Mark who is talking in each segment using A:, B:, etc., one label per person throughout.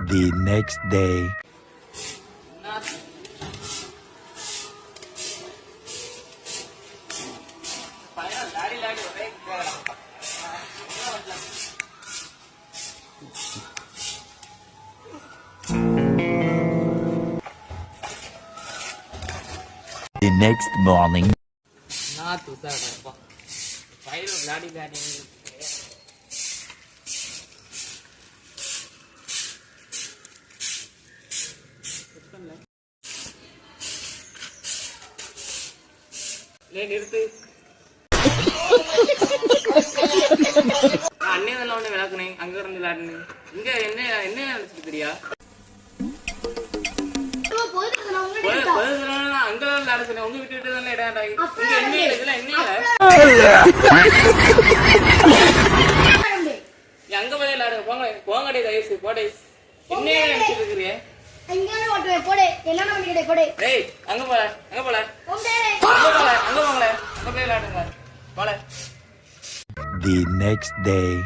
A: The next day. The next morning.
B: அண்ணன் ஒண்ணு விளக்குனேன் அங்க இருந்து விளையாடுனேன் இங்க என்ன என்ன நினைச்சிருக்கிறியா அங்க விளையாடுறேன் உங்க விட்டு விட்டு இடம் இங்க என்ன இருக்குல்ல என்ன அங்க போய் விளையாடுங்க போங்க போங்கடே தயசு போடே என்ன நினைச்சிட்டு இருக்கிறிய அங்க போல அங்க போல அங்க போங்களே அங்க போய் விளையாடுங்க போல.
A: The next day.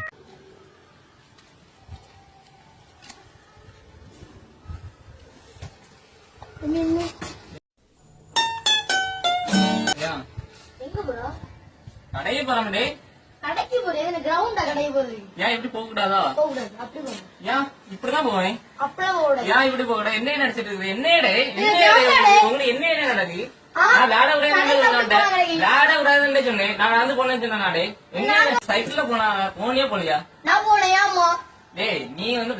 B: கடையே போறாங்கடே
C: கடைக்கு போறேன் கிரவுண்டா கடைக்கு போறேன்
B: ஏன் இப்படி போக கூடாதா ஏன் இப்படிதான் போவேன் ஏன் இப்படி போக கூடாது என்ன நினைச்சிட்டு இருக்கு என்னடே உங்களுக்கு என்ன நடக்கு விளையாட விடாதுன்னு சொன்னேன் நான் வந்து போனேன்னு சொன்னே என்ன சைக்கிள்ல போனியா போலியா
C: நான் போனேன்
B: டேய் நீ வந்து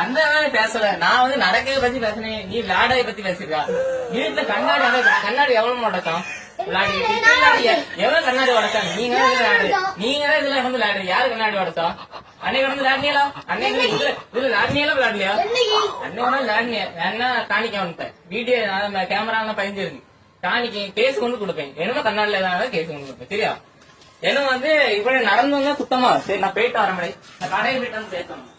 B: அந்த பேசல நான் வந்து நடக்கிறத பத்தி பேசினேன் நீ விளையாடதை பத்தி பேசிருக்கா வீட்டுல கண்ணாடி எவ்வளவு உடக்கம் எவ்வளவு கண்ணாடி உடச்சா நீங்க இதுல வந்து விளையாடு யாரு கண்ணாடி உடச்சா அன்னைக்கு வந்து விளையாடுனீங்களா அன்னைக்கு இதுல விளையாடுனீங்களா விளையாடலையா அன்னைக்கு வந்து விளையாடுனியா என்ன காணிக்க வந்துட்டேன் வீடியோ கேமரா எல்லாம் பதிஞ்சிருக்கு காணிக்க கேஸ் கொண்டு கொடுப்பேன் என்னமோ கண்ணாடில ஏதாவது கேஸ் கொண்டு கொடுப்பேன் சரியா என்ன வந்து இப்படி நடந்து வந்தா குத்தமா சரி நான் போயிட்டு வரேன் நான் கடையை போயிட்டு வந்து பேசணும்